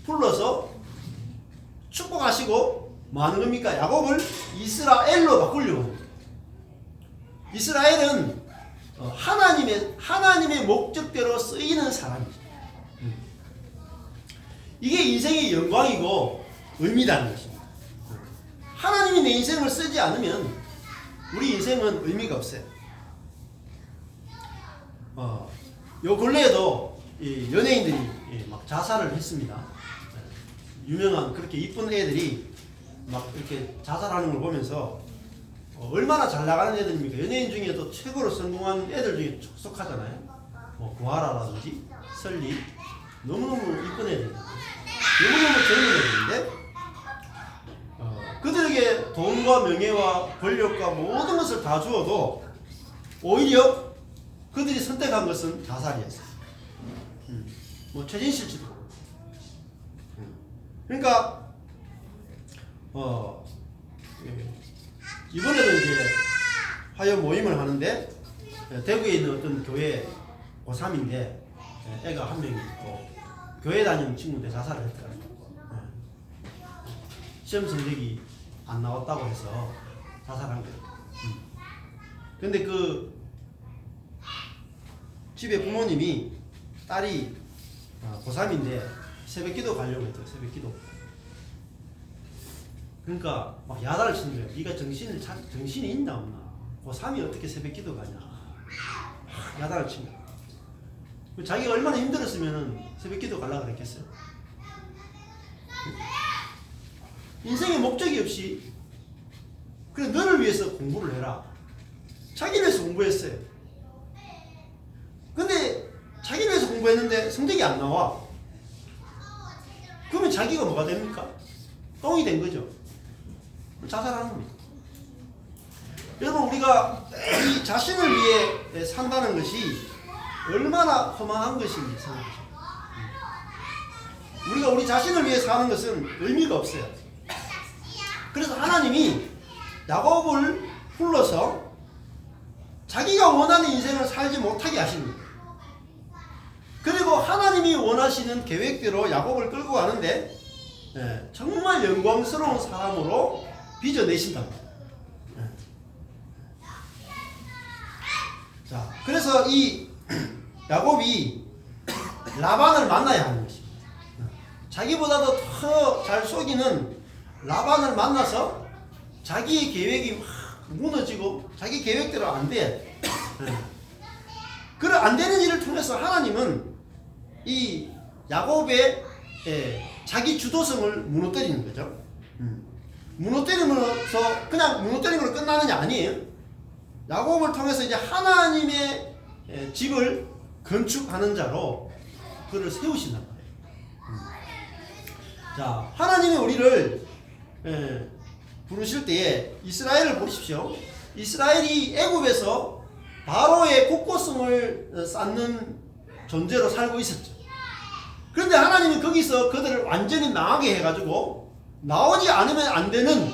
불러서 축복하시고 뭐 하는 겁니까? 야곱을 이스라엘로 바꾸려고 합니다. 이스라엘은 하나님의 목적대로 쓰이는 사람이죠. 이게 인생의 영광이고 의미라는 것입니다. 하나님이 내 인생을 쓰지 않으면 우리 인생은 의미가 없어요. 요 근래에도 이 연예인들이 막 자살을 했습니다. 유명한 그렇게 이쁜 애들이 막 이렇게 자살하는 걸 보면서 얼마나 잘 나가는 애들입니까? 연예인 중에도 최고로 성공한 애들 중에 속하잖아요. 뭐 구하라라든지 설리 너무너무 이쁜 애들, 너무너무 젊은 애들인데 그들에게 돈과 명예와 권력과 모든 것을 다 주어도 오히려 그들이 선택한 것은 자살이었어요. 뭐 최진실지도 그렇고. 그러니까 이번에도 이제 화요 모임을 하는데 대구에 있는 어떤 교회 고3인데 애가 한 명이 있고 교회 다니는 친구인데 자살을 했더라고요. 시험 성적이 안 나왔다고 해서 자살한 거예요. 근데 그 집에 부모님이 딸이 고3인데 새벽기도 가려고 했대요. 새벽기도. 그러니까 막 야단을 치는 거예요. 네가 정신이 있나 없나? 고3이 어떻게 새벽기도 가냐? 야단을 치는 거예요. 자기가 얼마나 힘들었으면 새벽기도 가려고 그랬겠어요? 인생에 목적이 없이 그래 너를 위해서 공부를 해라. 자기를 위해서 공부했어요. 근데 자기를 위해서 공부했는데 성적이 안 나와. 그러면 자기가 뭐가 됩니까? 똥이 된 거죠. 자살하는 겁니다. 여러분 우리가 이 자신을 위해 산다는 것이 얼마나 허망한 것인지 생각하세요. 우리가 우리 자신을 위해 사는 것은 의미가 없어요. 그래서 하나님이 야곱을 불러서 자기가 원하는 인생을 살지 못하게 하십니다. 그리고 하나님이 원하시는 계획대로 야곱을 끌고 가는데 정말 영광스러운 사람으로 빚어내신답니다. 자, 그래서 이 야곱이 라반을 만나야 하는 것입니다. 자기보다도 더 잘 속이는 라반을 만나서 자기의 계획이 막 무너지고 자기 계획대로 안 돼. 안 되는 일을 통해서 하나님은 이 야곱의 자기 주도성을 무너뜨리는 거죠. 무너뜨리면서 그냥 무너뜨리는 걸로 끝나느냐 아니에요. 야곱을 통해서 이제 하나님의 집을 건축하는 자로 그를 세우신단 말이에요. 자, 하나님이 우리를 부르실 때에 이스라엘을 보십시오. 이스라엘이 애굽에서 바로의 국고성을 쌓는 존재로 살고 있었죠. 그런데 하나님이 거기서 그들을 완전히 망하게 해가지고 나오지 않으면 안 되는,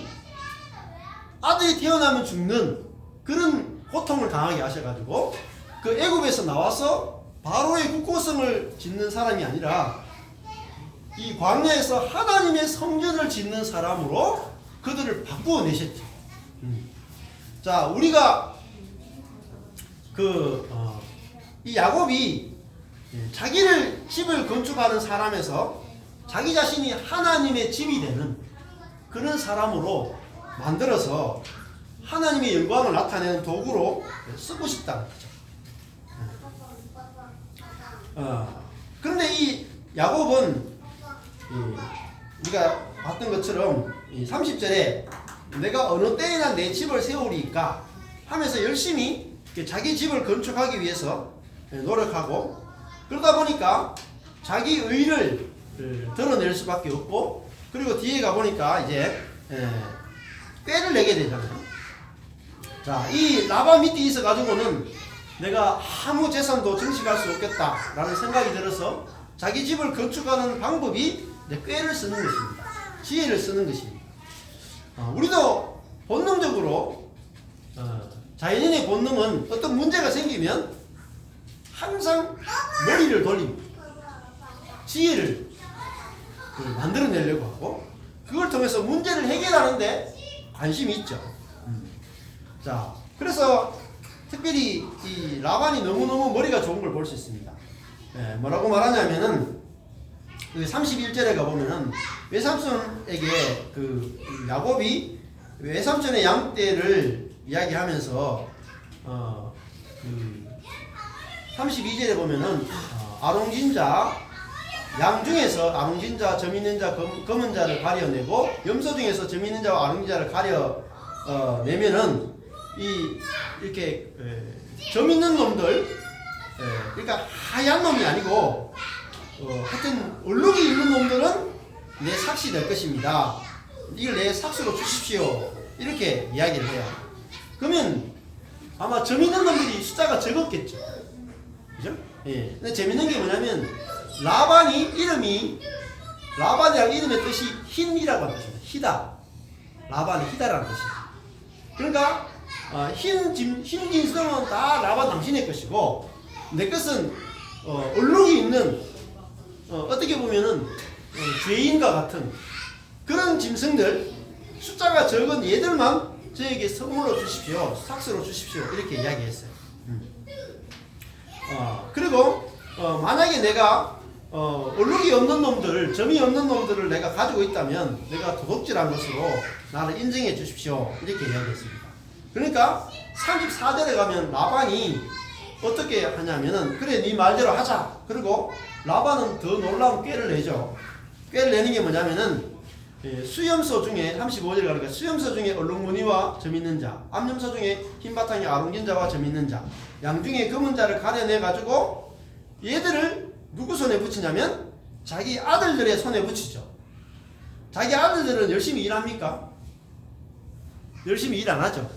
아들이 태어나면 죽는 그런 고통을 당하게 하셔가지고 그 애굽에서 나와서 바로의 국고성을 짓는 사람이 아니라 이 광야에서 하나님의 성전을 짓는 사람으로 그들을 바꾸어 내셨죠. 자, 우리가 이 야곱이 자기를 집을 건축하는 사람에서 자기 자신이 하나님의 집이 되는 그런 사람으로 만들어서 하나님의 영광을 나타내는 도구로 쓰고 싶다는 거죠. 그런데 이 야곱은 우리가 봤던 것처럼 30절에 내가 어느 때에나 내 집을 세우리까 하면서 열심히 자기 집을 건축하기 위해서 노력하고, 그러다 보니까 자기 의를 드러낼 수밖에 없고, 그리고 뒤에 가보니까 이제 꾀를 내게 되잖아요. 자, 이 라반 밑에 있어 가지고는 내가 아무 재산도 증식할 수 없겠다 라는 생각이 들어서 자기 집을 건축하는 방법이 꾀를 쓰는 것입니다. 지혜를 쓰는 것입니다. 우리도 본능적으로 자연인의 본능은 어떤 문제가 생기면 항상 머리를 돌립니다. 지혜를 만들어내려고 하고 그걸 통해서 문제를 해결하는데 관심이 있죠. 자, 그래서 특별히 이 라반이 너무너무 머리가 좋은 걸 볼 수 있습니다. 뭐라고 말하냐면은 그 31절에 가보면은 외삼촌에게 그 야곱이 외삼촌의 양떼를 이야기하면서 그 32절에 보면은 아롱진자 양 중에서 아롱진자 점 있는 자 검은 자를 가려내고 염소 중에서 점 있는 자와 아롱진자를 가려 내면은 이렇게 점 있는 놈들 그러니까 하얀 놈이 아니고 하여튼 얼룩이 있는 놈들은 내 삭시 될 것입니다. 이걸 내 삭시로 주십시오. 이렇게 이야기를 해요. 그러면 아마 점 있는 놈들이 숫자가 적었겠죠. 그죠? 예. 근데 재밌는 게 뭐냐면 라반이랑 이름의 뜻이 흰이라고 하는 뜻입니다. 희다. 라반이 희다라는 뜻입니다. 그러니까 흰 진성은 다 라반 당신의 것이고 내 것은 얼룩이 있는 어떻게 보면은 죄인과 같은 그런 짐승들 숫자가 적은 얘들만 저에게 선물로 주십시오. 삭스로 주십시오. 이렇게 이야기했어요. 그리고 만약에 내가 얼룩이 없는 놈들, 점이 없는 놈들을 내가 가지고 있다면 내가 도둑질한 것으로 나를 인정해 주십시오. 이렇게 이야기했습니다. 그러니까 34절에 가면 라반이 어떻게 하냐면은 그래 네 말대로 하자. 그리고 라반은 더 놀라운 꾀를 내죠. 꾀를 내는 게 뭐냐면은 수염소 중에 35절 가니까 수염소 중에 얼룩무늬와 점 있는 자, 암염소 중에 흰 바탕에 아롱진자와 점 있는 자, 양 중에 검은 자를 가려내 가지고 얘들을 누구 손에 붙이냐면 자기 아들들의 손에 붙이죠. 자기 아들들은 열심히 일합니까? 열심히 일 안 하죠.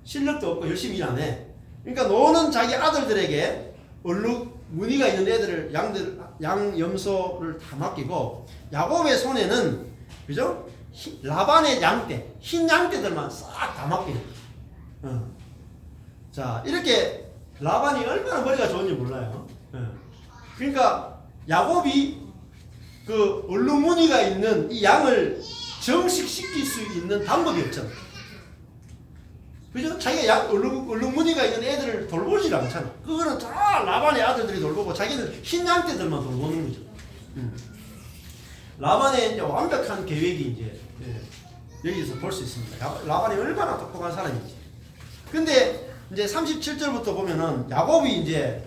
실력도 없고 열심히 일 안 해. 그러니까 노는 자기 아들들에게 얼룩 무늬가 있는 애들을 양 염소를 다 맡기고 야곱의 손에는 그죠? 라반의 양떼, 흰 양떼들만 싹 다 맡기는 거예요. 자, 이렇게 라반이 얼마나 머리가 좋은지 몰라요. 그러니까 야곱이 그 얼룩 무늬가 있는 이 양을 정식시킬 수 있는 방법이 없잖아. 그죠? 자기가 얼룩 무늬가 있는 애들을 돌보질 않잖아. 그거는 다 라반의 아들들이 돌보고 자기는 흰 양떼들만 돌보는 거죠. 라반의 이제 완벽한 계획이 이제 여기서 볼 수 있습니다. 라반이 얼마나 똑똑한 사람인지. 근데 이제 37절부터 보면은 야곱이 이제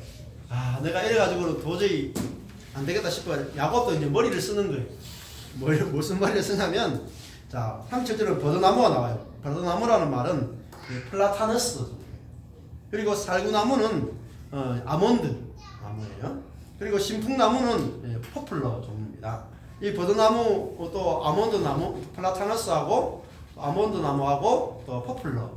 내가 이래가지고는 도저히 안 되겠다 싶어요. 야곱도 이제 머리를 쓰는 거예요. 무슨 머리를 쓰냐면 자 37절은 버드나무가 나와요. 버드나무라는 말은 플라타너스 그리고 살구나무는 아몬드 나무예요. 그리고 신풍나무는 포플러 종류입니다. 이 버드나무 또 아몬드 나무 플라타너스하고 아몬드 나무하고 또 포플러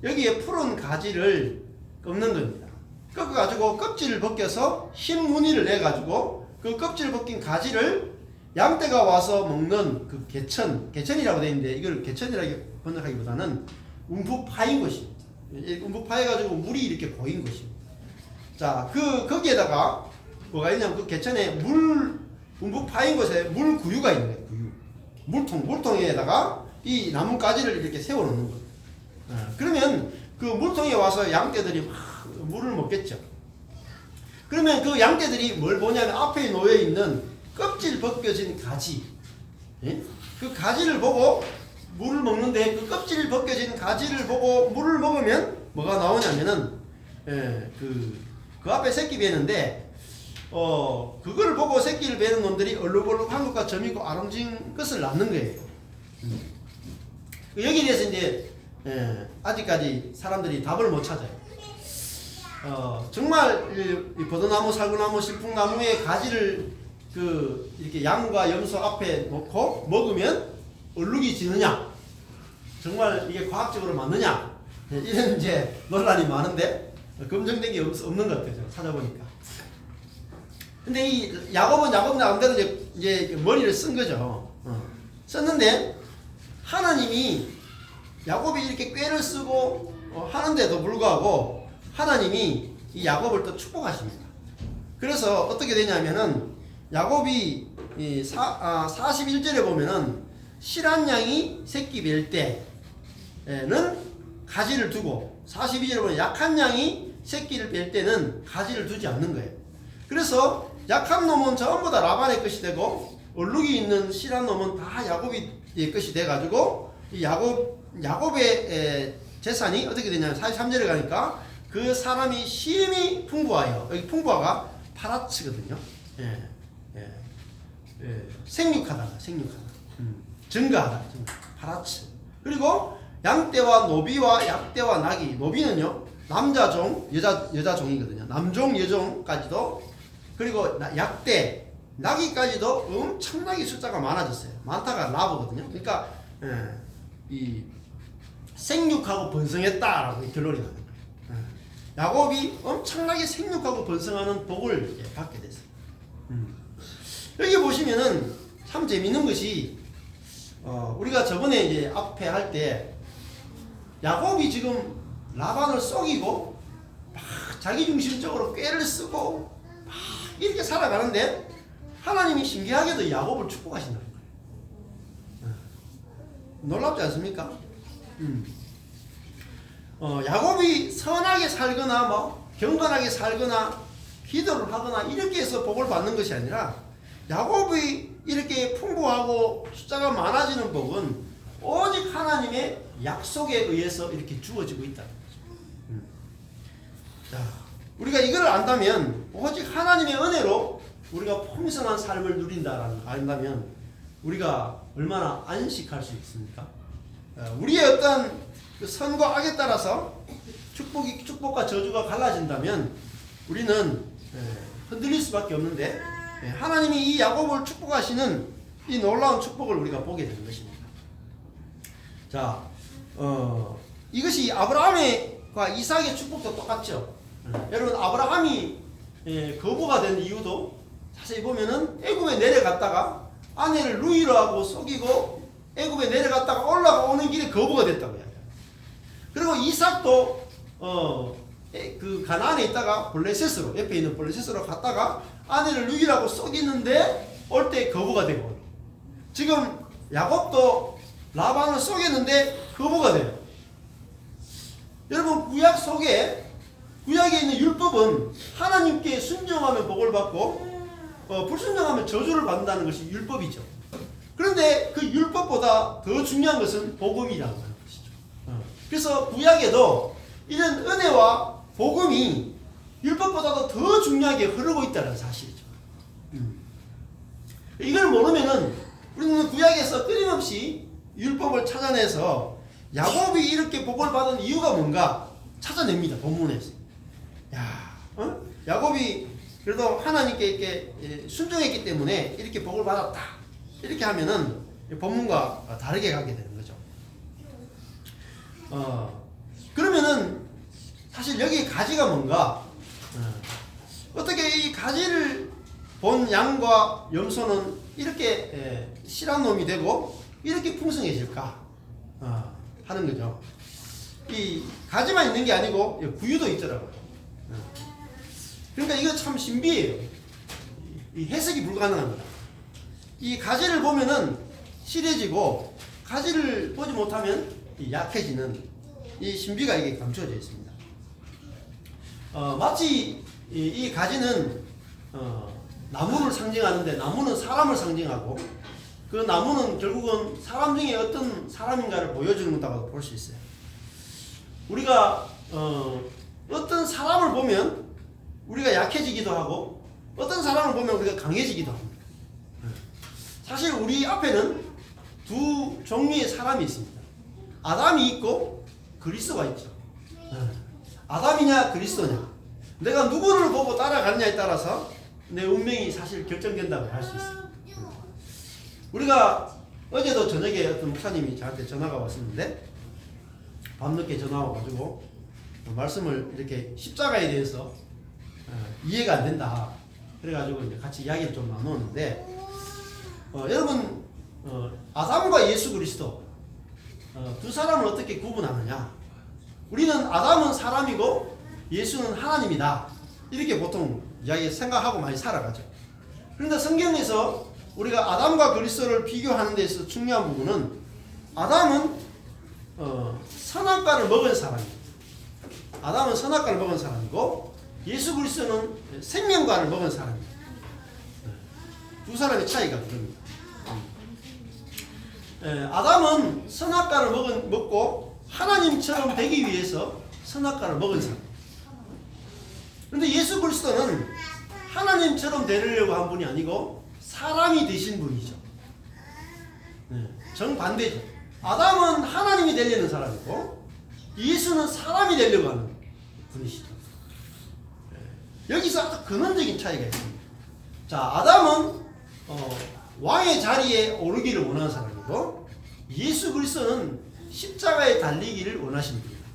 여기에 푸른 가지를 꺾는 겁니다. 꺾어가지고 껍질을 벗겨서 흰 무늬를 내가지고 그 껍질 벗긴 가지를 양떼가 와서 먹는 그 개천이라고 되어 있는데 이걸 개천이라고 번역하기보다는 움푹 파인 것입니다. 움푹 파여가지고 물이 이렇게 고인 것입니다. 자, 거기에다가 뭐가 있냐면 그 개천에 움푹 파인 곳에 물 구유가 있는 거예요. 물통에다가 이 나뭇가지를 이렇게 세워놓는 거예요. 그러면 그 물통에 와서 양떼들이 막 물을 먹겠죠. 그러면 그 양떼들이 뭘 보냐면 앞에 놓여 있는 껍질 벗겨진 가지, 그 가지를 보고 물을 먹는데 그 껍질 벗겨진 가지를 보고 물을 먹으면 뭐가 나오냐면은 그 앞에 새끼 베는데 그거를 보고 새끼를 베는 놈들이 얼룩얼룩한 것과 점있고 아롱진 것을 낳는 거예요. 여기에 대해서 이제 아직까지 사람들이 답을 못 찾아요. 정말 이 버드나무, 살구나무, 신풍나무의 가지를 이렇게 양과 염소 앞에 놓고 먹으면 얼룩이 지느냐? 정말 이게 과학적으로 맞느냐? 이런 이제 논란이 많은데 검증된 게 없는 것 같아요. 찾아보니까. 근데 이 야곱은 나름대로 이제 머리를 쓴 거죠. 썼는데 하나님이 야곱이 이렇게 꾀를 쓰고 하는데도 불구하고 하나님이 이 야곱을 또 축복하십니다. 그래서 어떻게 되냐면은 야곱이 41절에 보면은 실한 양이 새끼 뵐 때는 가지를 두고 42절에 보면 약한 양이 새끼를 뵐 때는 가지를 두지 않는 거예요. 그래서 약한 놈은 전부 다 라반의 것이 되고 얼룩이 있는 실한 놈은 다 야곱의 것이 돼가지고 이 야곱의 재산이 어떻게 되냐면 43절에 가니까 그 사람이 심히 풍부하여, 여기 풍부하가 파라츠거든요. 생육하다. 증가하다. 파라츠. 그리고 양떼와 노비와 약떼와 나귀. 노비는요 남자종, 여자종이거든요. 남종, 여종까지도. 그리고 약떼, 나귀까지도 엄청나게 숫자가 많아졌어요. 많다가 라브거든요. 그러니까 이 생육하고 번성했다라고 결론이 나는 거예요. 야곱이 엄청나게 생육하고 번성하는 복을 받게 됐어요. 여기 보시면은 참 재밌는 것이 우리가 저번에 이제 앞에 할 때 야곱이 지금 라반을 속이고 막 자기 중심적으로 꾀를 쓰고 막 이렇게 살아가는데 하나님이 신기하게도 야곱을 축복하신다는 거예요. 놀랍지 않습니까? 야곱이 선하게 살거나 뭐 경건하게 살거나 기도를 하거나 이렇게 해서 복을 받는 것이 아니라 야곱이 이렇게 풍부하고 숫자가 많아지는 복은 오직 하나님의 약속에 의해서 이렇게 주어지고 있다는 거죠. 자, 우리가 이걸 안다면 오직 하나님의 은혜로 우리가 풍성한 삶을 누린다라는 걸 안다면 우리가 얼마나 안식할 수 있습니까? 우리의 어떤 그 선과 악에 따라서 축복과 저주가 갈라진다면 우리는 흔들릴 수밖에 없는데 하나님이 이 야곱을 축복하시는 이 놀라운 축복을 우리가 보게 되는 것입니다. 자, 이것이 아브라함과 이삭의 축복도 똑같죠. 여러분 아브라함이 거부가 된 이유도 자세히 보면은 애굽에 내려갔다가 아내를 루이로 하고 속이고 애굽에 내려갔다가 올라오는 길에 거부가 됐다고 해요. 그리고 이삭도 그 가나안에 있다가 블레셋으로 옆에 있는 블레셋으로 갔다가 아내를 루이라고 속이는데 올 때 거부가 되고 지금 야곱도 라반을 속였는데 거부가 돼요. 여러분 구약 속에 구약에 있는 율법은 하나님께 순종하면 복을 받고 불순종하면 저주를 받는다는 것이 율법이죠. 그런데 그 율법보다 더 중요한 것은 복음이라는 것이죠. 그래서 구약에도 이런 은혜와 복음이 율법보다도 더 중요하게 흐르고 있다는 사실이죠. 이걸 모르면은 우리는 구약에서 끊임없이 율법을 찾아내서 야곱이 이렇게 복을 받은 이유가 뭔가 찾아냅니다. 본문에서. 야곱이 그래도 하나님께 이렇게 순종했기 때문에 이렇게 복을 받았다. 이렇게 하면은 본문과 다르게 가게 되는 거죠. 그러면은 사실 여기 가지가 뭔가? 어떻게 이 가지를 본 양과 염소는 이렇게 실한 놈이 되고 이렇게 풍성해질까? 하는 거죠. 이 가지만 있는 게 아니고 구유도 있더라고요. 그러니까 이거 참 신비해요. 이 해석이 불가능한 거다. 이 가지를 보면은 실해지고 가지를 보지 못하면 약해지는 이 신비가 이게 감춰져 있습니다. 마치 이 가지는 나무를 상징하는데 나무는 사람을 상징하고 그 나무는 결국은 사람 중에 어떤 사람인가를 보여주는 거라고 볼 수 있어요. 우리가 어떤 사람을 보면 우리가 약해지기도 하고 어떤 사람을 보면 우리가 강해지기도 합니다. 사실 우리 앞에는 두 종류의 사람이 있습니다. 아담이 있고 그리스도가 있죠. 아담이냐 그리스도냐, 내가 누구를 보고 따라가느냐에 따라서 내 운명이 사실 결정된다고 할 수 있어요. 우리가 어제도 저녁에 어떤 목사님이 저한테 전화가 왔었는데 밤늦게 전화 와가지고 말씀을 이렇게 십자가에 대해서 이해가 안 된다 그래가지고 이제 같이 이야기를 좀 나누었는데 여러분 아담과 예수 그리스도 두 사람을 어떻게 구분하느냐? 우리는 아담은 사람이고 예수는 하나님이다 이렇게 보통 이야기 생각하고 많이 살아가죠. 그런데 성경에서 우리가 아담과 그리스도를 비교하는 데서 있어 중요한 부분은 아담은 선악과를 먹은 사람이에요. 아담은 선악과를 먹은 사람이고 예수 그리스도는 생명과를 먹은 사람이에요. 두 사람의 차이가 그럽니다. 아담은 선악과를 먹고 하나님처럼 되기 위해서 선악과를 먹은 사람. 그런데 예수 그리스도는 하나님처럼 되려고 한 분이 아니고 사람이 되신 분이죠. 정반대죠. 아담은 하나님이 되려는 사람이고 예수는 사람이 되려고 하는 분이시죠. 여기서 아주 근원적인 차이가 있습니다. 자, 아담은 왕의 자리에 오르기를 원하는 사람이고 예수 그리스도는 십자가에 달리기를 원하시는 분입니다.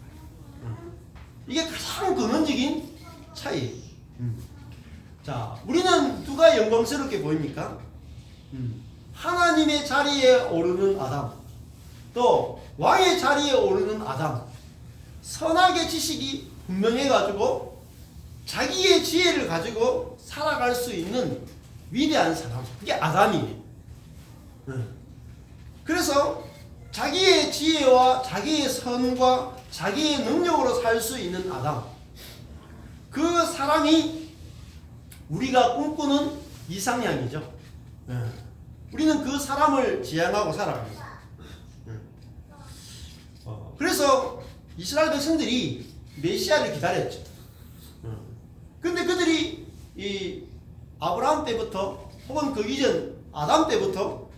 이게 가장 근원적인 차이예요. 자, 우리는 누가 영광스럽게 보입니까? 하나님의 자리에 오르는 아담, 또 왕의 자리에 오르는 아담, 선악의 지식이 분명해가지고 자기의 지혜를 가지고 살아갈 수 있는 위대한 사람, 그게 아담이에요. 그래서 자기의 지혜와 자기의 선과 자기의 능력으로 살 수 있는 아담, 그 사람이 우리가 꿈꾸는 이상향이죠. 우리는 그 사람을 지향하고 살아갑니다. 그래서 이스라엘 백성들이 메시아를 기다렸죠. 근데 그들이 이 아브라함 때부터 혹은 그 이전 아담 때부터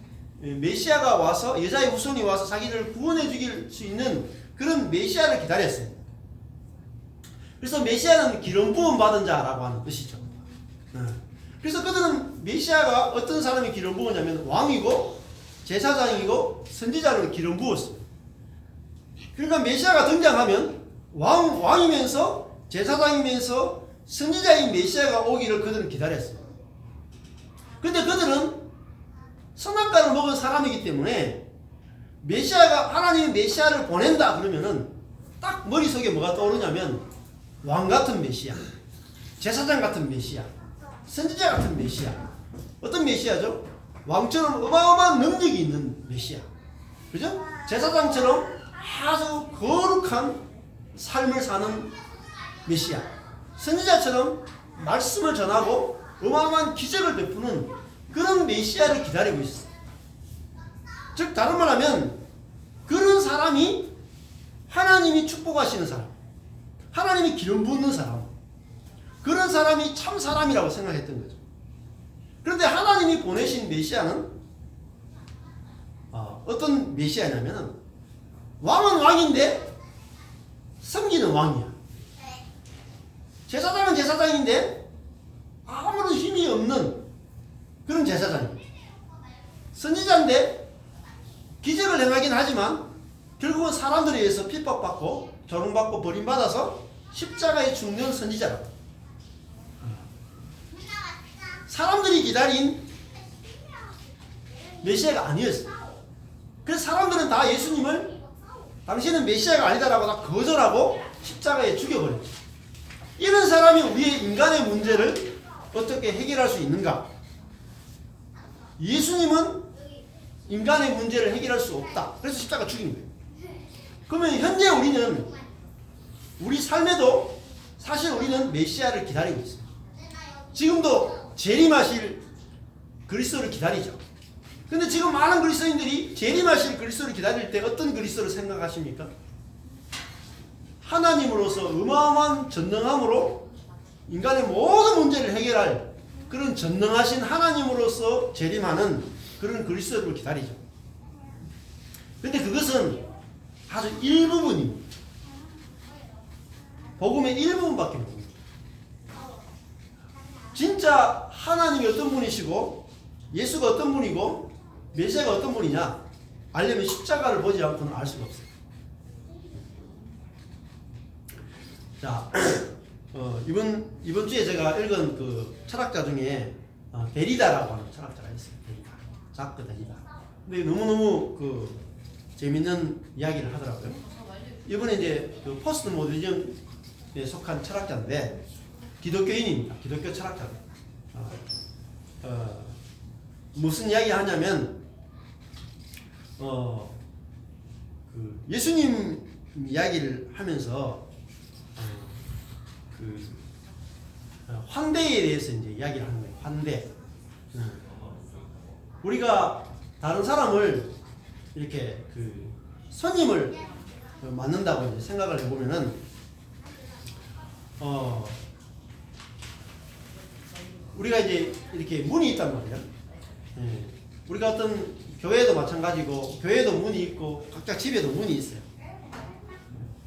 메시아가 와서 여자의 후손이 와서 자기를 구원해 주길 수 있는 그런 메시아를 기다렸습니다. 그래서 메시아는 기름 부음 받은 자라고 하는 뜻이죠. 그래서 그들은 메시아가 어떤 사람이 기름 부었냐면 왕이고 제사장이고 선지자를 기름 부었습니다. 그러니까 메시아가 등장하면 왕이면서 제사장이면서 선지자인 메시아가 오기를 그들은 기다렸어요. 근데 그들은 선악과를 먹은 사람이기 때문에 메시아가 하나님이 메시아를 보낸다 그러면은 딱 머릿속에 뭐가 떠오르냐면 왕 같은 메시아, 제사장 같은 메시아, 선지자 같은 메시아. 어떤 메시아죠? 왕처럼 어마어마한 능력이 있는 메시아. 그죠? 제사장처럼 아주 거룩한 삶을 사는 메시아. 선지자처럼 말씀을 전하고 어마어마한 기적을 베푸는 그런 메시아를 기다리고 있어요. 즉 다른 말 하면 그런 사람이 하나님이 축복하시는 사람, 하나님이 기름 붓는 사람, 그런 사람이 참 사람이라고 생각했던 거죠. 그런데 하나님이 보내신 메시아는 어떤 메시아냐면 왕은 왕인데 섬기는 왕이야. 제사장은 제사장인데 아무런 힘이 없는 그런 제사장이야. 선지자인데 기적을 행하긴 하지만 결국은 사람들에 의해서 핍박받고 조롱받고 버림받아서 십자가에 죽는 선지자라고. 사람들이 기다린 메시아가 아니었어요. 그래서 사람들은 다 예수님을 당신은 메시아가 아니다라고 다 거절하고 십자가에 죽여버렸죠. 이런 사람이 우리의 인간의 문제를 어떻게 해결할 수 있는가? 예수님은 인간의 문제를 해결할 수 없다. 그래서 십자가 죽인 거예요. 그러면 현재 우리 삶에도 사실 우리는 메시아를 기다리고 있어요. 지금도 재림하실 그리스도를 기다리죠. 근데 지금 많은 그리스도인들이 재림하실 그리스도를 기다릴 때 어떤 그리스도를 생각하십니까? 하나님으로서 어마어마한 전능함으로 인간의 모든 문제를 해결할 그런 전능하신 하나님으로서 재림하는 그런 그리스도를 기다리죠. 근데 그것은 아주 일부분입니다. 복음의 일부분밖에 없습니다. 진짜 하나님이 어떤 분이시고 예수가 어떤 분이고 메시아가 어떤 분이냐 알려면 십자가를 보지 않고는 알 수가 없어요. 자, 이번 주에 제가 읽은 그 철학자 중에 데리다라고 하는 철학자가 있어요. 데리다, 자크 데리다. 근데 너무너무 그 재밌는 이야기를 하더라고요. 이번에 이제 그 포스트 모더니즘에 속한 철학자인데 기독교인입니다. 기독교 철학자. 무슨 이야기 하냐면 그 예수님 이야기를 하면서 그 환대에 대해서 이제 이야기를 하는 거예요. 환대. 우리가 다른 사람을 이렇게 그 손님을 맞는다고 이제 생각을 해보면은 우리가 이제 이렇게 문이 있단 말이야. 우리가 어떤 교회도 마찬가지고 교회도 문이 있고 각자 집에도 문이 있어요.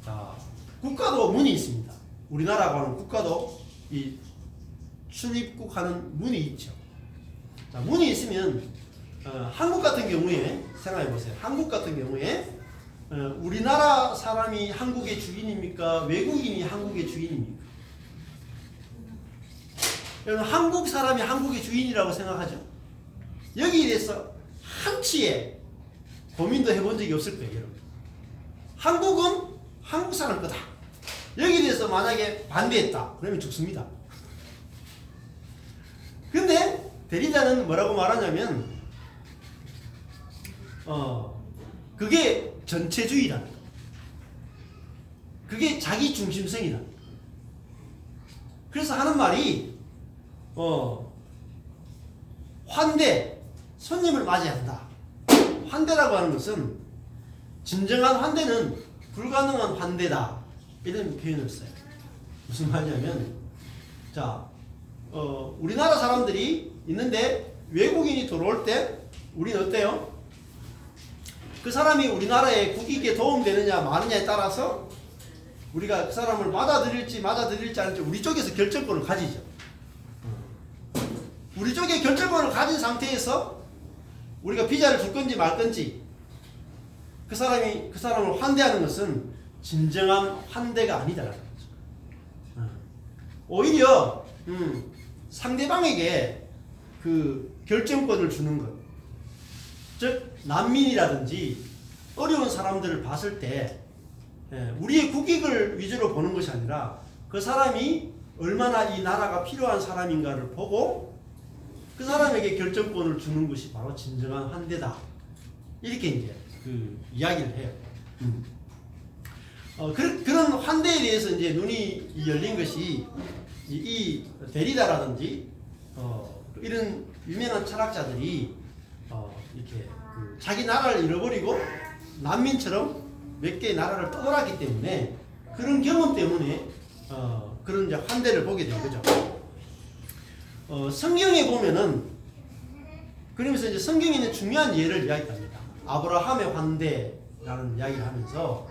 자, 국가도 문이 있습니다. 우리나라고 하는 국가도 이 출입국하는 문이 있죠. 자, 문이 있으면 한국 같은 경우에 생각해 보세요. 한국 같은 경우에 우리나라 사람이 한국의 주인입니까? 외국인이 한국의 주인입니까? 여러분, 한국 사람이 한국의 주인이라고 생각하죠? 여기에 대해서 한치의 고민도 해본 적이 없을 거예요, 여러분. 한국은 한국 사람 거다. 여기에 대해서 만약에 반대했다, 그러면 죽습니다. 근데 데리다는 뭐라고 말하냐면 그게 전체주의라는 거. 그게 자기 중심성이라는 거. 그래서 하는 말이 환대, 손님을 맞이한다. 환대라고 하는 것은 진정한 환대는 불가능한 환대다. 이런 표현을 써요. 무슨 말이냐면 자, 우리나라 사람들이 있는데 외국인이 들어올 때 우리는 어때요? 그 사람이 우리나라의 국익에 도움되느냐 마느냐에 따라서 우리가 그 사람을 받아들일지 않을지 우리 쪽에서 결정권을 가지죠. 우리 쪽에 결정권을 가진 상태에서 우리가 비자를 줄 건지 말 건지 그 사람을 환대하는 것은 진정한 환대가 아니다라는 거죠. 오히려 상대방에게 그 결정권을 주는 것, 즉 난민이라든지 어려운 사람들을 봤을 때 우리의 국익을 위주로 보는 것이 아니라 그 사람이 얼마나 이 나라가 필요한 사람인가를 보고 그 사람에게 결정권을 주는 것이 바로 진정한 환대다. 이렇게 이제 그 이야기를 해요. 그런 환대에 대해서 이제 눈이 열린 것이 이 데리다라든지 이런 유명한 철학자들이 이렇게 그 자기 나라를 잃어버리고 난민처럼 몇 개의 나라를 떠돌았기 때문에 그런 경험 때문에 그런 이제 환대를 보게 된 거죠. 성경에 보면은 그러면서 이제 성경에 있는 중요한 예를 이야기합니다. 아브라함의 환대라는 이야기를 하면서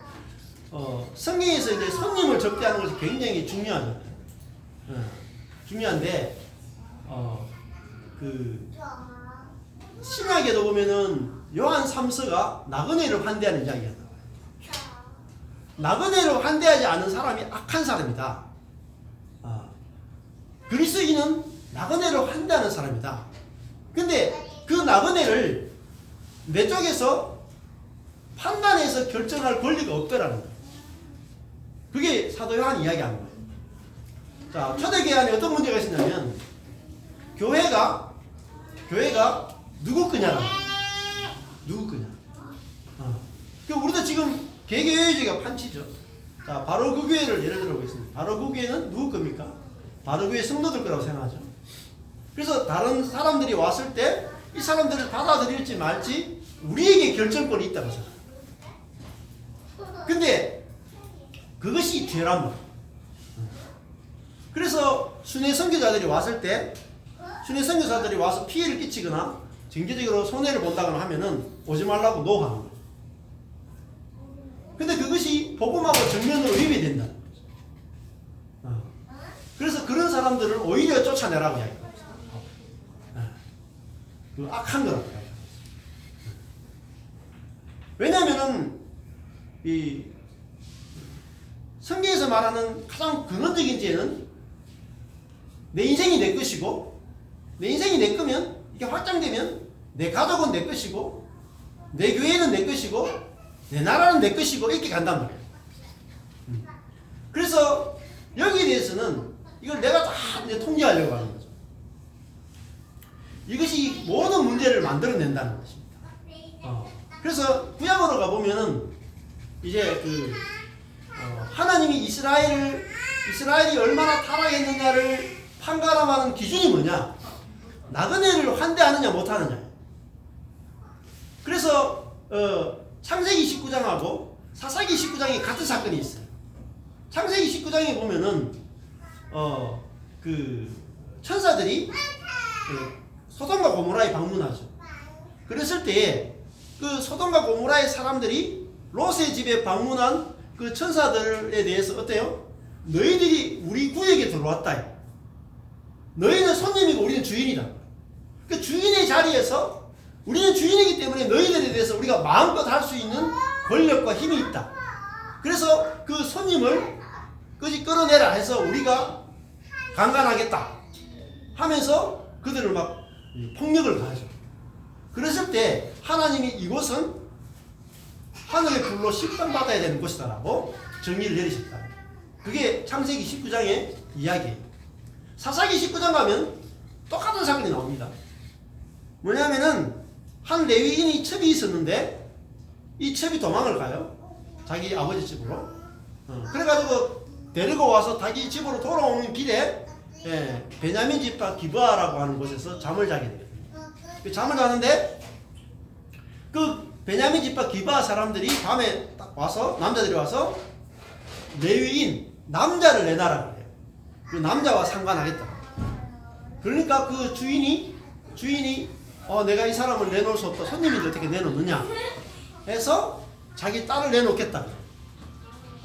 성경에서 이제 손님을 접대하는 것이 굉장히 중요하잖아요. 중요한데 그 신약에도 보면은 요한 3서가 나그네를 환대하는 이야기가 나와요. 나그네를 환대하지 않은 사람이 악한 사람이다. 그리스도인은 나그네를 환대하는 사람이다. 근데 그 나그네를 내 쪽에서 판단해서 결정할 권리가 없더라는 거예요. 그게 사도 요한이 이야기하는 거예요. 자, 초대교회 안에 어떤 문제가 있었냐면 교회가 누구 거냐라. 누구 거냐. 우리도 지금 개개교회주의가 판치죠. 자, 바로 그 교회를 예를 들어 보겠습니다. 바로 그 교회는 누구 겁니까? 바로 교회 성도들 거라고 생각하죠. 그래서 다른 사람들이 왔을 때 이 사람들을 받아들일지 말지 우리에게 결정권이 있다고 생각해요. 근데 그것이 죄란 말이에요. 그래서 순회 선교사들이 왔을 때 순회 선교사들이 와서 피해를 끼치거나 정기적으로 손해를 본다거나 하면은 오지 말라고 노하는 거예요. 근데 그것이 복음하고 정면으로 위배된다는 거죠. 그래서 그런 사람들을 오히려 쫓아내라고 이야기합니다. 그 악한 거라고 이야기합니다. 왜냐하면은 이 성경에서 말하는 가장 근원적인 죄는 내 인생이 내 것이고 내 인생이 내 거면 이게 확장되면 내 가족은 내 것이고 내 교회는 내 것이고 내 나라는 내 것이고 이렇게 간단 말이에요. 그래서 여기에 대해서는 이걸 내가 다 이제 통제하려고 하는 거죠. 이것이 모든 문제를 만들어낸다는 것입니다. 그래서 구약으로 가보면은 이제 하나님이 이스라엘이 얼마나 타락했느냐를 판가름하는 기준이 뭐냐? 나그네를 환대하느냐 못하느냐. 그래서 창세기 19장하고 사사기 19장에 같은 사건이 있어요. 창세기 19장에 보면은 천사들이 소돔과 고모라에 방문하죠. 그랬을 때에 그 소돔과 고모라의 사람들이 롯의 집에 방문한 그 천사들에 대해서 어때요? 너희들이 우리 구역에 들어왔다. 너희는 손님이고 우리는 주인이다. 그 주인의 자리에서 우리는 주인이기 때문에 너희들에 대해서 우리가 마음껏 할 수 있는 권력과 힘이 있다. 그래서 그 손님을 끌어내라 해서 우리가 강간하겠다 하면서 그들을 막 폭력을 가하죠. 그랬을 때 하나님이 이곳은 하늘의 불로 심판받아야 되는 곳이다라고 정의를 내리셨다. 그게 창세기 19장의 이야기예요. 사사기 19장 가면 똑같은 사건이 나옵니다. 뭐냐면은 한 레위인이 첩이 있었는데 이 첩이 도망을 가요. 자기 아버지 집으로. 그래가지고 데리고 와서 자기 집으로 돌아오는 길에 베냐민 지파 기브아라고 하는 곳에서 잠을 자게 돼요. 잠을 자는데 그 베냐민 지파 기브아 사람들이 밤에 딱 와서 남자들이 와서 레위인 남자를 내놔라 그래요. 그 남자와 상관하겠다. 그러니까 그 주인이 내가 이 사람을 내놓을 수 없다. 손님인데 어떻게 내놓느냐 해서 자기 딸을 내놓겠다.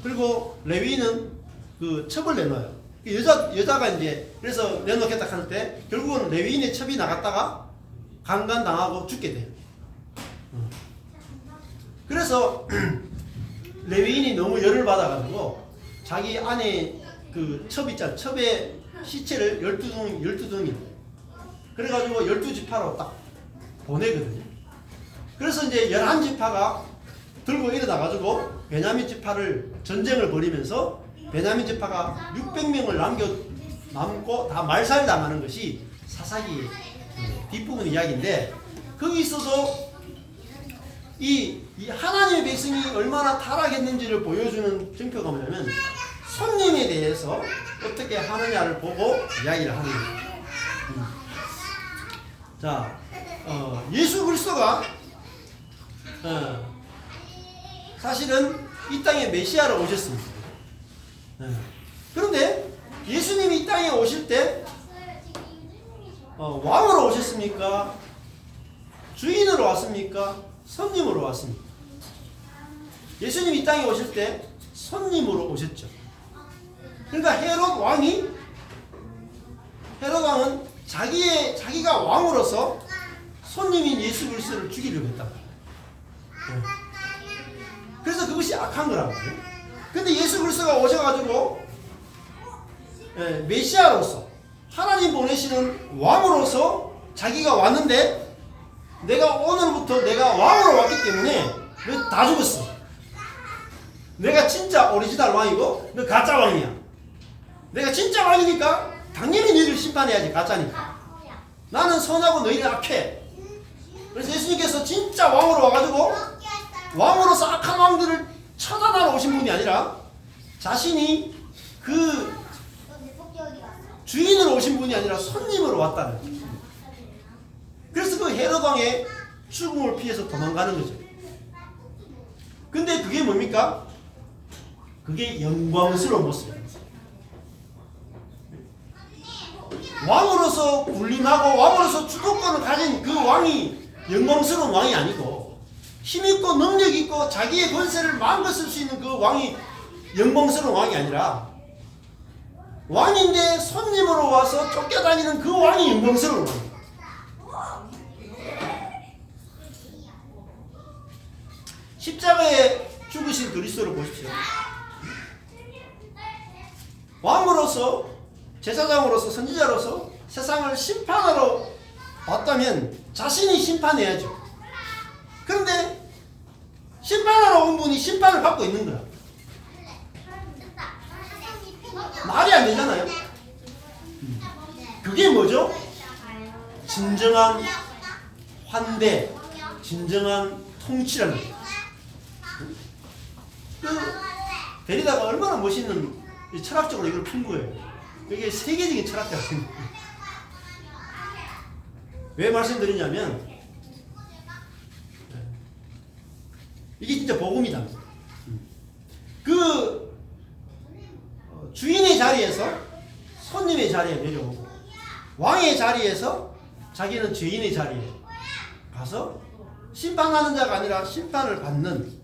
그리고 레위인은 그 첩을 내놔요. 여자가 이제 그래서 내놓겠다 할 때 결국은 레위인의 첩이 나갔다가 강간당하고 죽게 돼요. 그래서 레위인이 너무 열을 받아가지고 자기 안에 그 첩 있잖아. 첩의 시체를 12둥이 그래가지고 12지파로 딱 보내거든요. 그래서 이제 11지파가 들고 일어나가지고 베냐민 지파를 전쟁을 벌이면서 베냐민 지파가 600명을 남고 다 말살당하는 것이 사사기 뒷부분 이야기인데 거기서도 이 하나님의 백성이 얼마나 타락했는지를 보여주는 증표가 뭐냐면 손님에 대해서 어떻게 하느냐를 보고 이야기를 하는 거예요. 자, 예수 그리스도가 사실은 이 땅에 메시아로 오셨습니다. 그런데 예수님이 이 땅에 오실 때 왕으로 오셨습니까? 주인으로 왔습니까? 손님으로 왔습니까? 예수님이 이 땅에 오실 때 손님으로 오셨죠. 그러니까 헤롯 왕은 자기가 왕으로서 손님인 예수 그리스도를 죽이려고 했다. 그래서 그것이 악한 거라고요. 근데 예수 그리스도가 오셔가지고 메시아로서 하나님 보내시는 왕으로서 자기가 왔는데 내가 오늘부터 내가 왕으로 왔기 때문에 너 다 죽었어. 내가 진짜 오리지널 왕이고 너 가짜 왕이야. 내가 진짜 왕이니까 당연히 너희를 심판해야지. 가짜니까. 나는 선하고 너희는 악해. 그래서 예수님께서 진짜 왕으로 와가지고 왕으로서 악한 왕들을 처단하러 오신 분이 아니라 자신이 그 주인으로 오신 분이 아니라 손님으로 왔다는 거죠. 그래서 그 헤롯 왕의 죽음을 피해서 도망가는 거죠. 근데 그게 뭡니까? 그게 영광스러운 모습입니다. 왕으로서 군림하고 왕으로서 주도권을 가진 그 왕이 영광스러운 왕이 아니고 힘있고 능력있고 자기의 권세를 마음껏 쓸 수 있는 그 왕이 영광스러운 왕이 아니라 왕인데 손님으로 와서 쫓겨다니는 그 왕이 영광스러운 왕이에요. 십자가에 죽으신 그리스도를 보십시오. 왕으로서 제사장으로서 선지자로서 세상을 심판하러 왔다면 자신이 심판해야죠. 그런데 심판하러 온 분이 심판을 받고 있는 거야. 말이 안 되잖아요. 그게 뭐죠? 진정한 환대, 진정한 통치라는 거예요. 그 데리다가 얼마나 멋있는 철학적으로 이걸 푼 거예요. 이게 세계적인 철학자가 된 거예요. 왜 말씀드리냐면 이게 진짜 복음이다. 그 주인의 자리에서 손님의 자리에 내려오고 왕의 자리에서 자기는 죄인의 자리에 가서 심판하는 자가 아니라 심판을 받는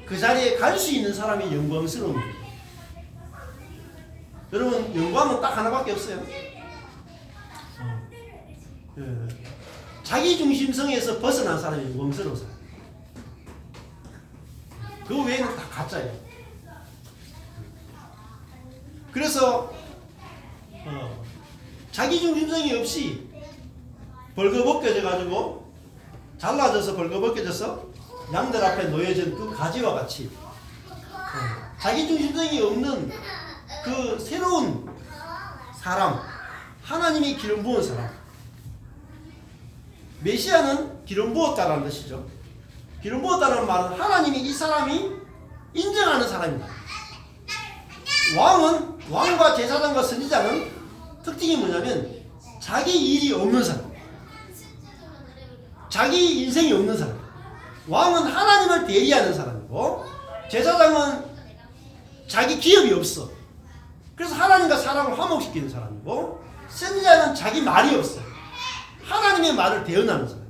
그 자리에 갈 수 있는 사람이 영광스러운 거예요. 여러분 영광은 딱 하나밖에 없어요. 자기 중심성에서 벗어난 사람이 영광스러운 사람. 그 외에는 다 가짜예요. 그래서 자기 중심성이 없이 벌거벗겨져 가지고 잘라져서 벌거벗겨져서 양들 앞에 놓여진 그 가지와 같이 자기 중심성이 없는 그 새로운 사람, 하나님이 기름 부은 사람. 메시아는 기름 부었다라는 뜻이죠. 기름 부었다는 말은 하나님이 이 사람이 인정하는 사람이다. 왕과 제사장과 선지자는 특징이 뭐냐면 자기 일이 없는 사람, 자기 인생이 없는 사람. 왕은 하나님을 대리하는 사람이고 제사장은 자기 기업이 없어. 그래서 하나님과 사람을 화목시키는 사람이고 선지자는 자기 말이 없어요. 하나님의 말을 대언하는 사람.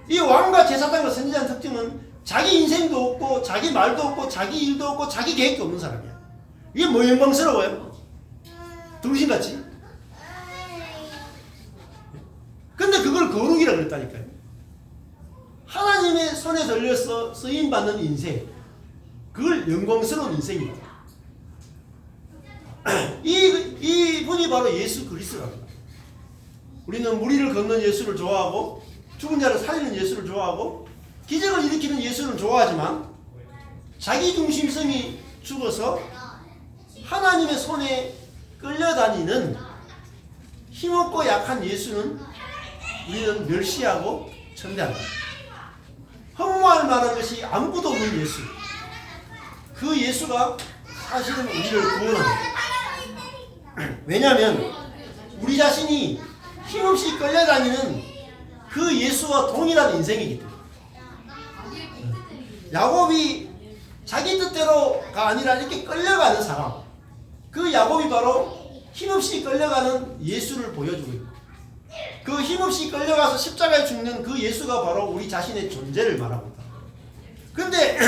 이 왕과 제사장과 선지자의 특징은 자기 인생도 없고 자기 말도 없고 자기 일도 없고 자기 계획도 없는 사람이야. 이게 뭐 영광스러워요? 등신같이. 근데 그걸 거룩이라고 그랬다니까요. 하나님의 손에 들려서 쓰임받는 인생, 그걸 영광스러운 인생이다. 이 분이 바로 예수 그리스도랍니다. 우리는 무리를 걷는 예수를 좋아하고 죽은 자를 살리는 예수를 좋아하고 기적을 일으키는 예수를 좋아하지만 자기 중심성이 죽어서 하나님의 손에 끌려다니는 힘없고 약한 예수는 우리는 멸시하고 천대한다. 흠모할 만한 것이 아무것도 없는 예수, 그 예수가 사실은 우리를 구원합니다. 왜냐하면 우리 자신이 힘없이 끌려다니는 그 예수와 동일한 인생이기 때문에. 야곱이 자기 뜻대로가 아니라 이렇게 끌려가는 사람, 그 야곱이 바로 힘없이 끌려가는 예수를 보여주고 있고, 그 힘없이 끌려가서 십자가에 죽는 그 예수가 바로 우리 자신의 존재를 말하고 있다. 그런데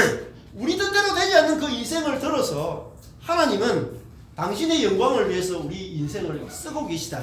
우리 뜻대로 되지 않는 그 인생을 들어서 하나님은 당신의 영광을 위해서 우리 인생을 쓰고 계시다.